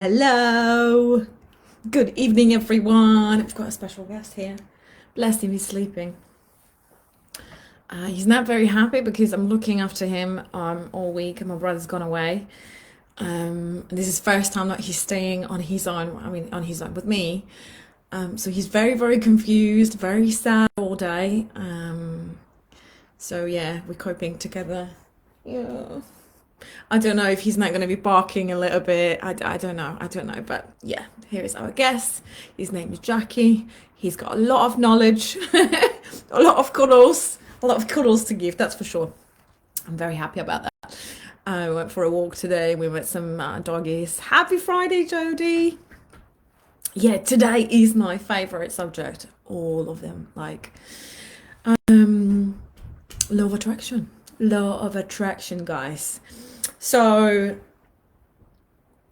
Hello. Good evening, everyone. I've got a special guest here. Bless him, he's sleeping. He's not very happy because I'm looking after him all week and my brother's gone away. This is the first time that he's staying on his own, on his own with me. So he's very, very confused, very sad all day. So yeah, we're coping together. Yeah. I don't know if he's not going to be barking a little bit. I don't know. I don't know. But yeah, here is our guest. His name is Jackie. He's got a lot of knowledge, a lot of cuddles to give, that's for sure. I'm very happy about that. I went for a walk today. We met some doggies. Happy Friday, Jodie. Yeah, today is my favorite subject. All of them. Um, law of attraction. Law of attraction, guys. So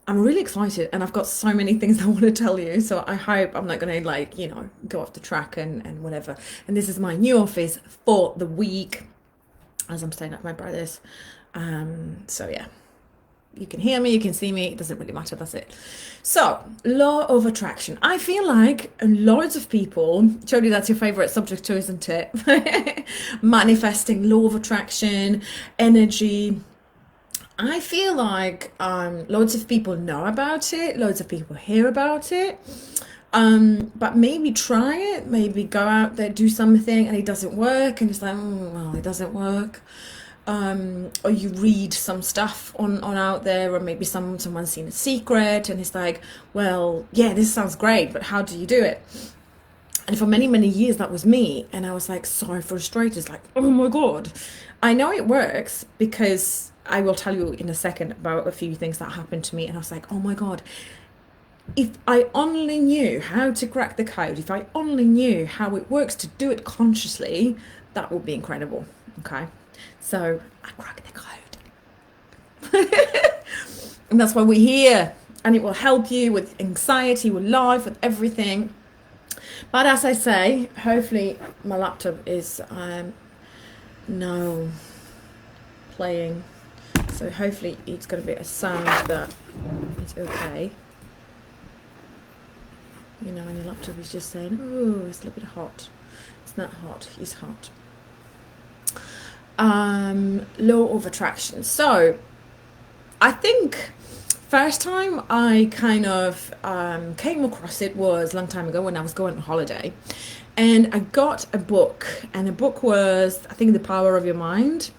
I'm really excited and I've got so many things I want to tell you. So I hope I'm not going to go off the track and whatever. And this is my new office for the week as I'm staying at my brother's. So yeah, you can hear me, you can see me, it doesn't really matter, that's it. So, law of attraction. I feel like loads of people, Jodie, that's your favorite subject too, isn't it? Manifesting, law of attraction, energy. I feel like loads of people know about it, loads of people hear about it, but maybe try it, maybe go out there, do something, and it doesn't work, and it's like, well, it doesn't work. Or you read some stuff on out there, or maybe someone's seen a secret, and it's like, well, yeah, this sounds great, but how do you do it? And for many, many years, that was me. And I was like so frustrated. It's like, oh my God. I know it works because I will tell you in a second about a few things that happened to me. And I was like, oh my God, if I only knew how to crack the code, if I only knew how it works to do it consciously, that would be incredible. Okay. So I cracked the code. And that's why we're here. And it will help you with anxiety, with life, with everything. But as I say, hopefully my laptop is now playing. So hopefully it's going to be a sound that is okay. You know, and your laptop is just saying, oh, it's a little bit hot. It's not hot, it's hot. Law of attraction. So I think first time I kind of came across it was a long time ago when I was going on holiday, and I got a book, and the book was, I think, The Power of Your Mind,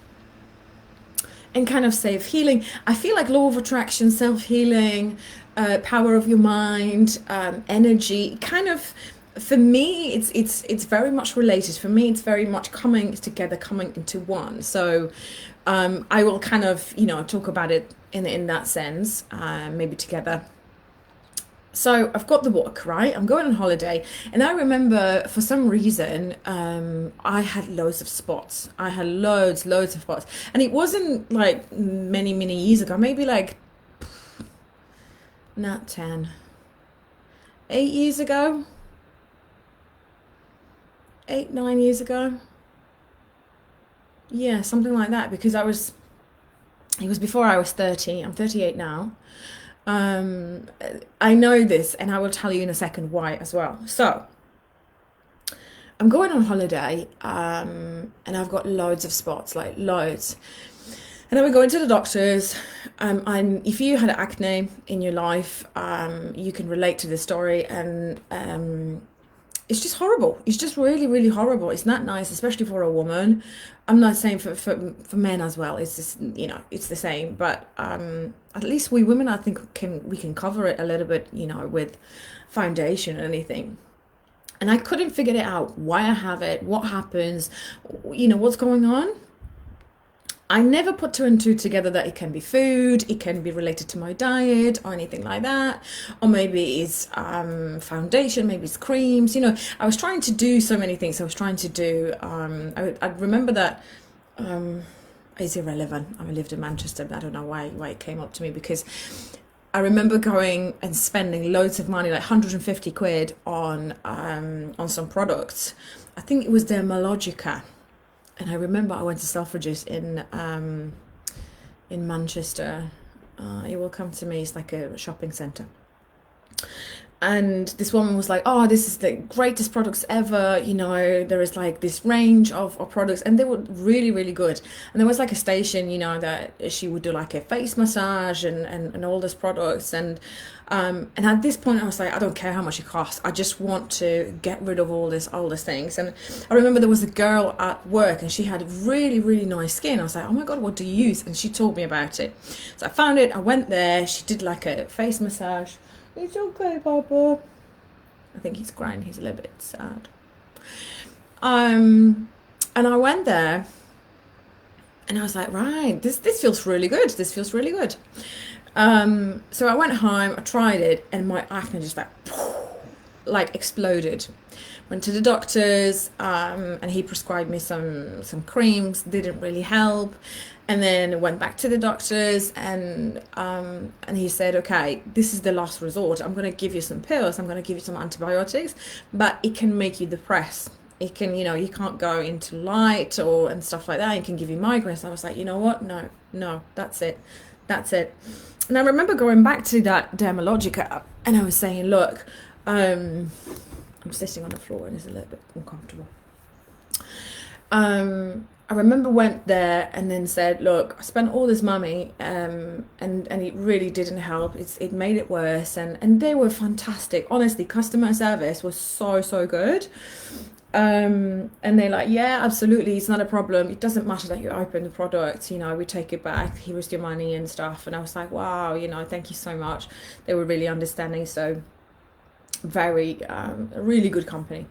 and kind of self-healing. I feel like law of attraction, self-healing, power of your mind, energy, kind of, for me it's very much related. For me it's very much coming together, coming into one. So I will kind of talk about it in that sense, maybe together. So I've got the book, right? I'm going on holiday, and I remember for some reason I had loads of spots. I had loads of spots, and it wasn't like many years ago. Maybe like not 10, 8 years ago, 8, 9 years ago. Yeah, something like that. Because it was before I was 30. I'm 38 now. Um, I know this, and I will tell you in a second why as well. So I'm going on holiday, and I've got loads of spots, like loads. And then we're going to the doctors. And if you had acne in your life, you can relate to this story. And it's just horrible. It's just really, really horrible. It's not nice, especially for a woman. I'm not saying for men as well. It's just, it's the same. But at least we women, I think, we can cover it a little bit, with foundation or anything. And I couldn't figure it out, why I have it, what happens, what's going on. I never put two and two together that it can be food, it can be related to my diet or anything like that, or maybe it's foundation, maybe it's creams. I was trying to do so many things. I was trying to do. I remember that. It's irrelevant. I lived in Manchester, but I don't know why it came up to me, because I remember going and spending loads of money, like 150 quid on some products. I think it was Dermalogica. And I remember I went to Selfridges in Manchester. It will come to me. It's like a shopping centre. And this woman was like, oh, this is the greatest products ever. You know, there is like this range of products, and they were really, really good. And there was like a station, you know, that she would do like a face massage and all these products. And at this point, I was like, I don't care how much it costs. I just want to get rid of all these things. And I remember there was a girl at work, and she had really, really nice skin. I was like, oh my God, what do you use? And she told me about it. So I found it. I went there. She did like a face massage. It's okay, Papa. I think he's crying. He's a little bit sad. And I went there, and I was like, right, this feels really good. This feels really good. So I went home. I tried it, and my acne just like exploded. Went to the doctors, and he prescribed me some creams. Didn't really help. And then went back to the doctors, and he said, okay, this is the last resort. I'm going to give you some pills. I'm going to give you some antibiotics, but it can make you depressed. It can, you know, you can't go into light and stuff like that. It can give you migraines. I was like, you know what? No, that's it. That's it. And I remember going back to that Dermalogica, and I was saying, look, I'm sitting on the floor and it's a little bit uncomfortable. I remember went there and then said, look, I spent all this money, and it really didn't help. It made it worse, and they were fantastic. Honestly, customer service was so good. And they're like, yeah, absolutely, it's not a problem. It doesn't matter that you open the product, you know, we take it back. Here's your money and stuff. And I was like, wow, you know, thank you so much. They were really understanding. So very, a really good company.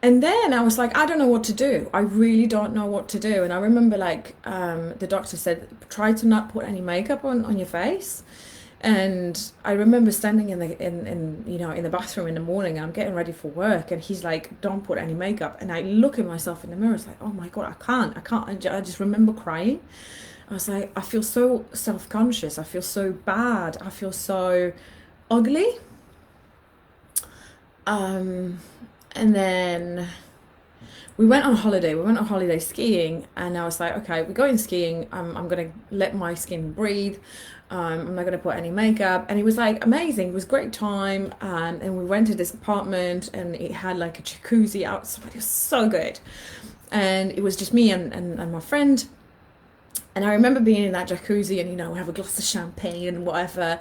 And then I was like, I don't know what to do. I really don't know what to do. And I remember like the doctor said, try to not put any makeup on your face. And I remember standing in you know, in the bathroom in the morning, and I'm getting ready for work, and he's like, don't put any makeup. And I look at myself in the mirror, it's like, oh my God, I can't. I just remember crying. I was like, I feel so self-conscious. I feel so bad. I feel so ugly. And then we went on holiday. We went on holiday skiing, and I was like, okay, we're going skiing. I'm gonna let my skin breathe. I'm not gonna put any makeup. And it was like amazing. It was a great time. And we went to this apartment, and it had like a jacuzzi outside. It was so good. And it was just me and my friend. And I remember being in that jacuzzi, and you know, we have a glass of champagne and whatever.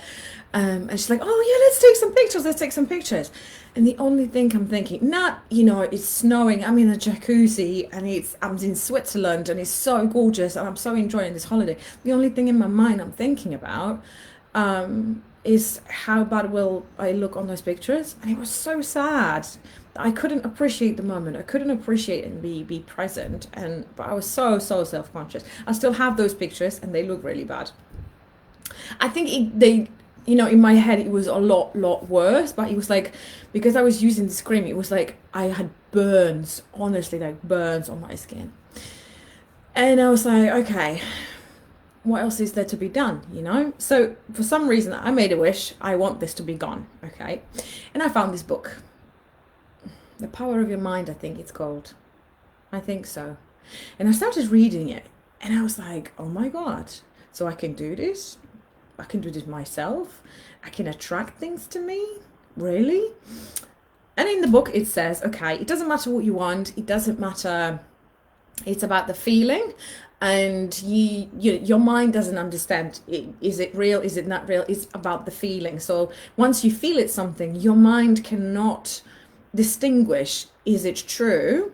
And she's like, oh yeah, let's take some pictures. Let's take some pictures. And the only thing I'm thinking, not, you know, it's snowing, I'm in a jacuzzi, and I'm in Switzerland, and it's so gorgeous, and I'm so enjoying this holiday. The only thing in my mind I'm thinking about is how bad will I look on those pictures. And it was so sad. I couldn't appreciate the moment. I couldn't appreciate and be present. But I was so self-conscious. I still have those pictures, and they look really bad. I think they, you know, in my head it was a lot worse, but it was like, because I was using this cream, it was like I had burns, honestly, like burns on my skin. And I was like, okay, what else is there to be done, you know? So for some reason I made a wish, I want this to be gone, okay? And I found this book, The Power of Your Mind, I think it's called. I think so. And I started reading it, and I was like, oh my God, so I can do this? I can do this myself? I can attract things to me? Really? And in the book it says, okay, it doesn't matter what you want, it doesn't matter, it's about the feeling, and your mind doesn't understand, is it real, is it not real, it's about the feeling. So once you feel it's something, your mind cannot distinguish, is it true,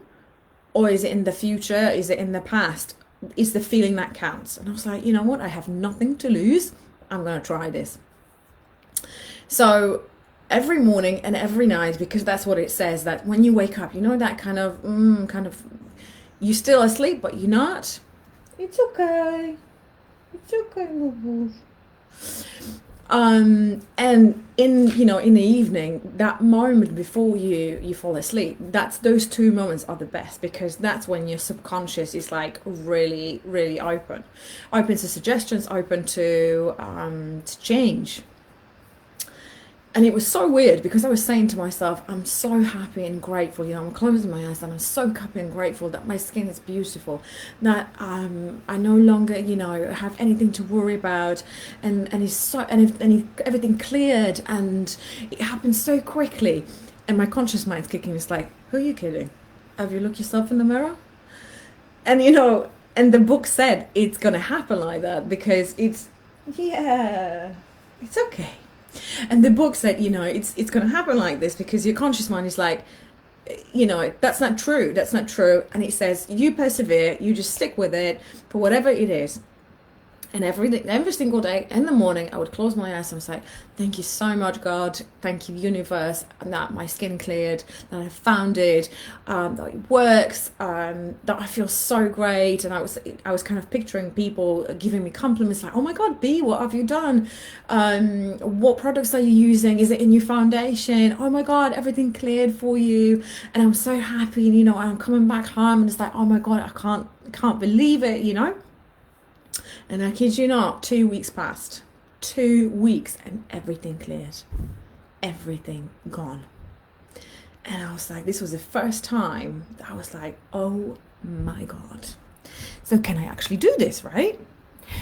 or is it in the future, is it in the past? It's the feeling that counts. And I was like, you know what, I have nothing to lose, I'm going to try this. So every morning and every night, because that's what it says, that when you wake up, you know, that kind of you're still asleep, but you're not. It's okay. It's okay, boo. And in, you know, in the evening, that moment before you fall asleep, those 2 moments are the best, because that's when your subconscious is like really open to suggestions, open to change. And it was so weird because I was saying to myself, I'm so happy and grateful. You know, I'm closing my eyes and I'm so happy and grateful that my skin is beautiful, that I no longer, you know, have anything to worry about, and it's so everything cleared, and it happened so quickly. And my conscious mind's kicking. It's like, who are you kidding? Have you looked yourself in the mirror? And you know, and the book said it's gonna happen like that because yeah, it's okay. And the book said, you know, it's going to happen like this because your conscious mind is like, you know, that's not true. That's not true. And it says, you persevere, you just stick with it for whatever it is. And every single day in the morning, I would close my eyes and I was like, thank you so much, God. Thank you, universe, that my skin cleared, that I found it, that it works, that I feel so great. And I was kind of picturing people giving me compliments like, oh my God, B, what have you done? What products are you using? Is it a new foundation? Oh my God, everything cleared for you. And I'm so happy. And, you know, I'm coming back home and it's like, oh my God, I can't believe it, you know? And I kid you not, 2 weeks passed. 2 weeks and everything cleared. Everything gone. And I was like, this was the first time that I was like, oh my God. So can I actually do this, right?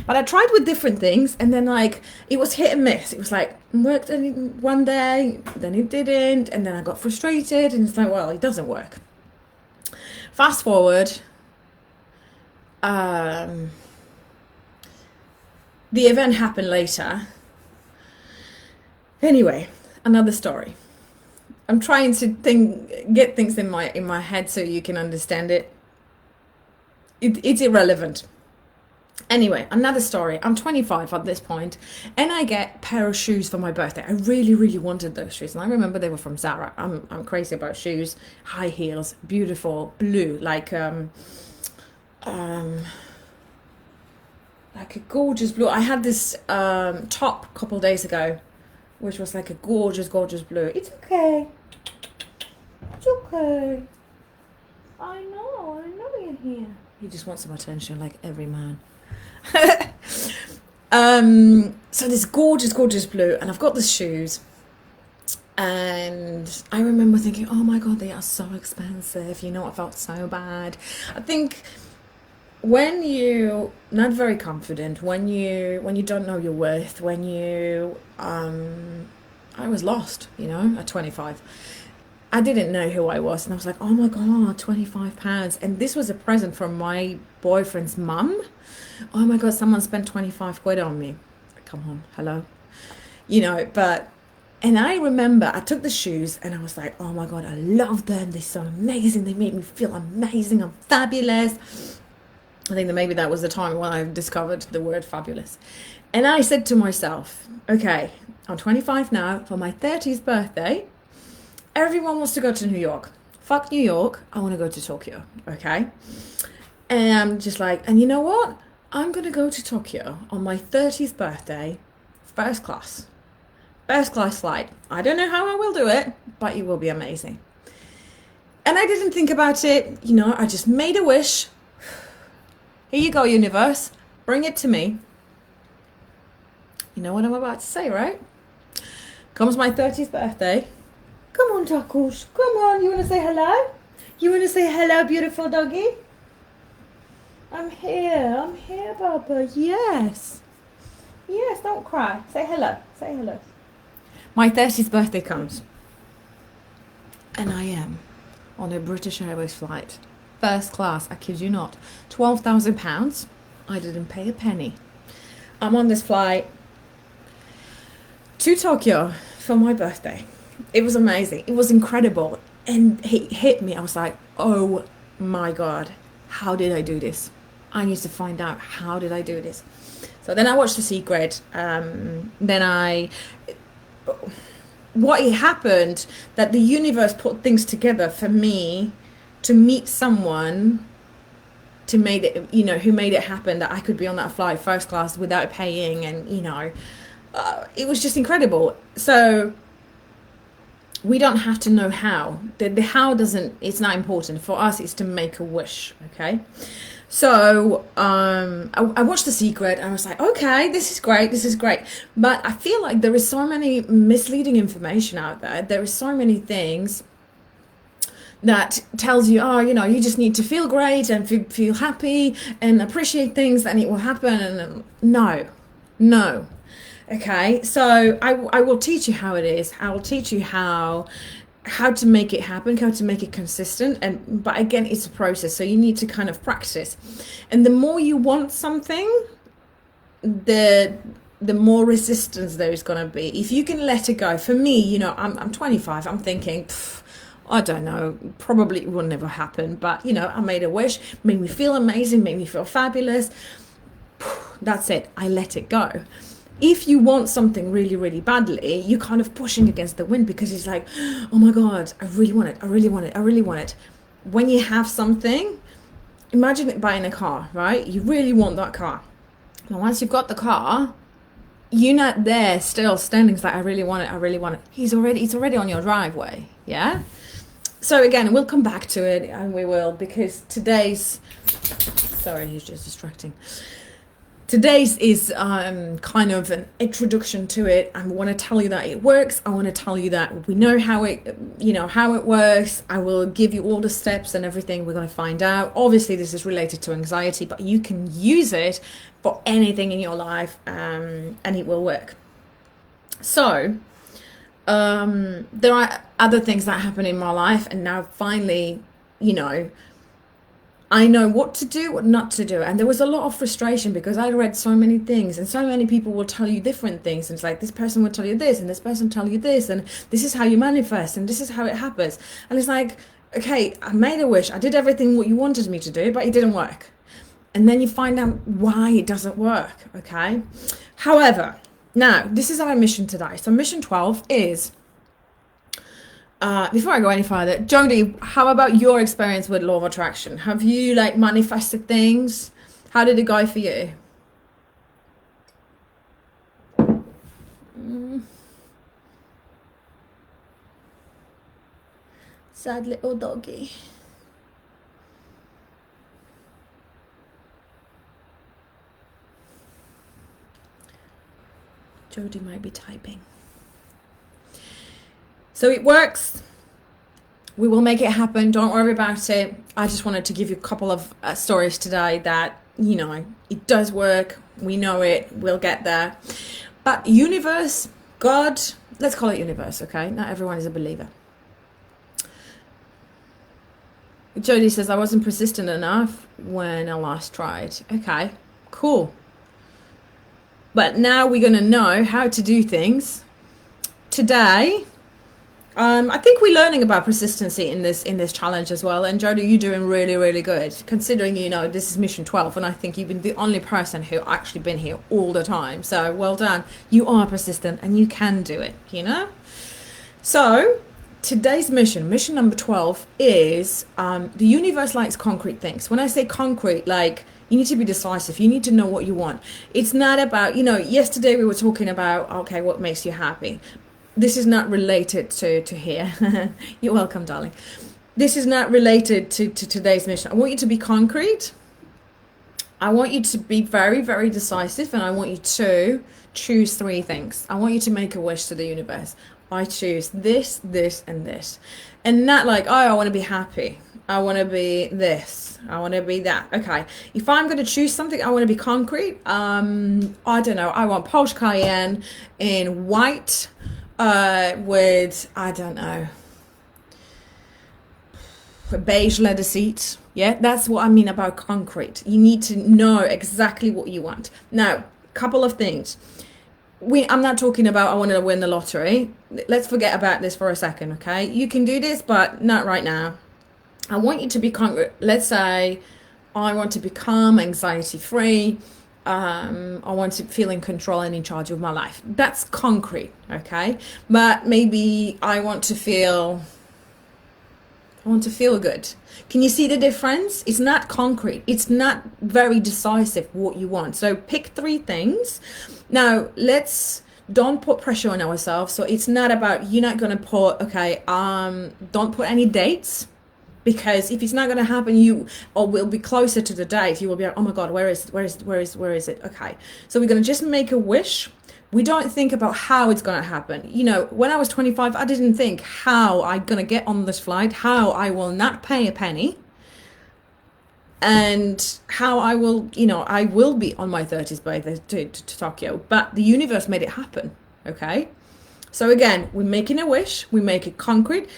But I tried with different things and then like, it was hit and miss. It was like, worked one day, then it didn't. And then I got frustrated and it's like, well, it doesn't work. Fast forward. The event happened later. Anyway, another story. I'm trying to get things in my head so you can understand it. It's irrelevant. Anyway, another story. I'm 25 at this point, and I get a pair of shoes for my birthday. I really, really wanted those shoes, and I remember they were from Zara. I'm crazy about shoes. High heels, beautiful, blue, like a gorgeous blue. I had this top a couple of days ago, which was like a gorgeous, gorgeous blue. It's okay. It's okay. I know you're here. He just wants some attention, like every man. So this gorgeous, gorgeous blue, and I've got the shoes. And I remember thinking, oh my God, they are so expensive. You know, I felt so bad. I think when you're not very confident, when you don't know your worth, when you I was lost, you know, at 25. I didn't know who I was, and I was like, oh my God, £25. And this was a present from my boyfriend's mum. Oh my God, someone spent 25 quid on me. Come on, hello. You know, and I remember I took the shoes and I was like, oh my God, I love them. They're so amazing. They make me feel amazing. I'm fabulous. I think that maybe that was the time when I discovered the word fabulous. And I said to myself, okay, I'm 25 now. For my 30th birthday, everyone wants to go to New York. Fuck New York. I want to go to Tokyo. Okay. And I'm just like, and you know what? I'm going to go to Tokyo on my 30th birthday, first class. First class flight. I don't know how I will do it, but it will be amazing. And I didn't think about it. You know, I just made a wish. Here you go, universe. Bring it to me. You know what I'm about to say, right? Comes my 30th birthday. Come on, Takush. Come on. You want to say hello? You want to say hello, beautiful doggy? I'm here, Baba. Yes. Yes, don't cry. Say hello. Say hello. My 30th birthday comes. And I am on a British Airways flight. First class, I kid you not. £12,000. I didn't pay a penny. I'm on this flight to Tokyo for my birthday. It was amazing. It was incredible. And it hit me. I was like, oh my God, how did I do this? I need to find out, how did I do this? So then I watched The Secret. What happened, that the universe put things together for me to meet someone to make it, you know, who made it happen, that I could be on that flight first class without paying, and you know, it was just incredible. So we don't have to know how. The how doesn't, it's not important. For us, it's to make a wish, okay? So I watched The Secret and I was like, okay, this is great, this is great. But I feel like there is so many misleading information out there. There is so many things that tells you, oh, you just need to feel great and feel happy and appreciate things, and it will happen. And no, no. Okay, so I will teach you how it is. I will teach you how to make it happen, how to make it consistent. But again, it's a process, so you need to kind of practice. And the more you want something, the more resistance there is going to be. If you can let it go, for me, I'm 25. I'm thinking, I don't know, probably it will never happen. But I made a wish, made me feel amazing, made me feel fabulous. That's it. I let it go. If you want something really, really badly, you're kind of pushing against the wind, because it's like, oh my God, I really want it. I really want it. I really want it. When you have something, imagine it buying a car, right? You really want that car. And once you've got the car, you're not there still standing. It's like, I really want it. I really want it. It's already on your driveway. Yeah. So again, we'll come back to it, and we will, because sorry, he's just distracting. Today's is kind of an introduction to it. I want to tell you that it works. I want to tell you that we know how it works. I will give you all the steps and everything we're going to find out. Obviously, this is related to anxiety, but you can use it for anything in your life, and it will work. So there are other things that happen in my life, and now finally, I know what to do, what not to do. And there was a lot of frustration because I read so many things, and so many people will tell you different things. And it's like, this person will tell you this, and this person tell you this, and this is how you manifest, and this is how it happens. And it's like, okay, I made a wish. I did everything what you wanted me to do, but it didn't work. And then you find out why it doesn't work, okay? However, now, this is our mission today. So mission 12 is... before I go any further, Jodie, how about your experience with law of attraction? Have you manifested things? How did it go for you? Sad little doggy. Jodie might be typing. So it works. We will make it happen. Don't worry about it. I just wanted to give you a couple of stories today that, it does work. We know it. We'll get there. But universe, God, let's call it universe, okay? Not everyone is a believer. Jodie says, I wasn't persistent enough when I last tried. Okay, cool. But now we're going to know how to do things. Today... I think we're learning about persistency in this challenge as well. And Jodie, you're doing really, really good, considering, this is mission 12. And I think you've been the only person who actually been here all the time. So well done. You are persistent and you can do it, So today's mission number 12 is the universe likes concrete things. When I say concrete, you need to be decisive. You need to know what you want. It's not about, yesterday we were talking about, okay, what makes you happy? This is not related to here. You're welcome, darling. This is not related to today's mission. I want you to be concrete. I want you to be very, very decisive. And I want you to choose 3 things. I want you to make a wish to the universe. I choose this, this, and this. And not I want to be happy. I want to be this. I want to be that. Okay. If I'm going to choose something, I want to be concrete. I don't know. I want Porsche Cayenne in white. With, I don't know, beige leather seats. Yeah, that's what I mean about concrete. You need to know exactly what you want. Now, couple of things. I'm not talking about I want to win the lottery. Let's forget about this for a second, okay? You can do this, but not right now. I want you to be concrete. Let's say I want to become anxiety-free. I want to feel in control and in charge of my life. That's concrete, okay? But maybe I want to feel good. Can you see the difference? It's not concrete. It's not very decisive what you want. So pick 3 things. Now, don't put pressure on ourselves. So it's not about, you're not going to put, okay, don't put any dates. Because if it's not going to happen, you or will be closer to the date, you will be like, oh my God, where is it? Okay. So we're going to just make a wish. We don't think about how it's going to happen. You know, when I was 25, I didn't think how I'm going to get on this flight, how I will not pay a penny, and how I will, I will be on my 30th birthday to Tokyo. But the universe made it happen. Okay. So again, we're making a wish, we make it concrete.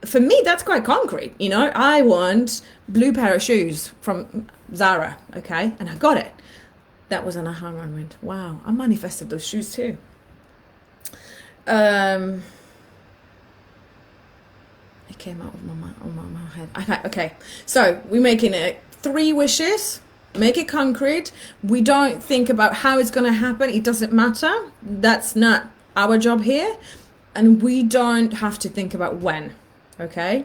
For me, that's quite concrete. I want blue pair of shoes from Zara. Okay. And I got it. That was an aha moment. Wow, I manifested those shoes too. It came out of my head. Okay. So we're making it 3 wishes. Make it concrete. We don't think about how it's going to happen. It doesn't matter. That's not our job here. And we don't have to think about when. Okay.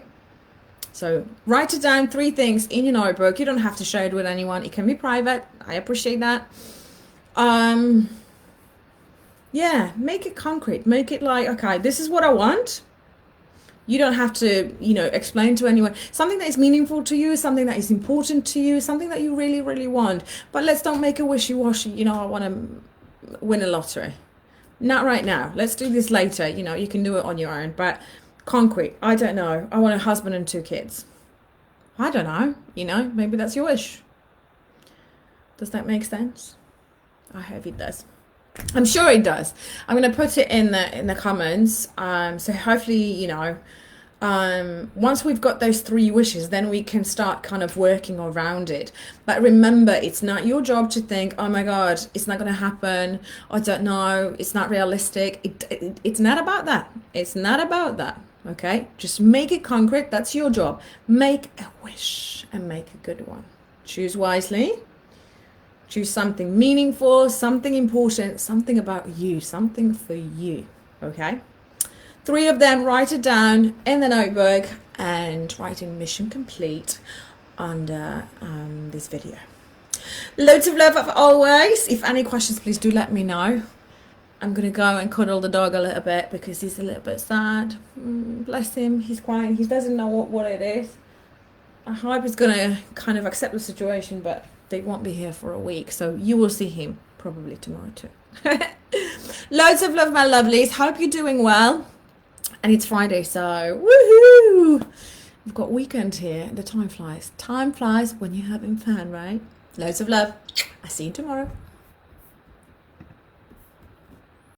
So write it down, 3 things in your notebook. You don't have to share it with anyone. It can be private. I appreciate that. Yeah, make it concrete. Make it like, okay, this is what I want. You don't have to, explain to anyone. Something that is meaningful to you, something that is important to you, something that you really, really want. But let's don't make a wishy-washy, I want to win a lottery. Not right now. Let's do this later. You can do it on your own. But concrete, I don't know. I want a husband and 2 kids. I don't know. Maybe that's your wish. Does that make sense? I hope it does. I'm sure it does. I'm going to put it in the comments. So hopefully, once we've got those 3 wishes, then we can start kind of working around it. But remember, it's not your job to think, oh my God, it's not going to happen. I don't know. It's not realistic. It's not about that. It's not about that. Okay. Just make it concrete. That's your job. Make a wish and make a good one. Choose wisely. Choose something meaningful, something important, something about you, something for you. Okay. 3 of them, write it down in the notebook and write in mission complete under this video. Loads of love as always. If any questions, please do let me know. I'm going to go and cuddle the dog a little bit because he's a little bit sad. Bless him. He's crying. He doesn't know what it is. I hope he's going to kind of accept the situation, but they won't be here for a week. So you will see him probably tomorrow too. Loads of love, my lovelies. Hope you're doing well. And it's Friday, so woohoo! We've got weekend here. The time flies. Time flies when you're having fun, right? Loads of love. I'll see you tomorrow.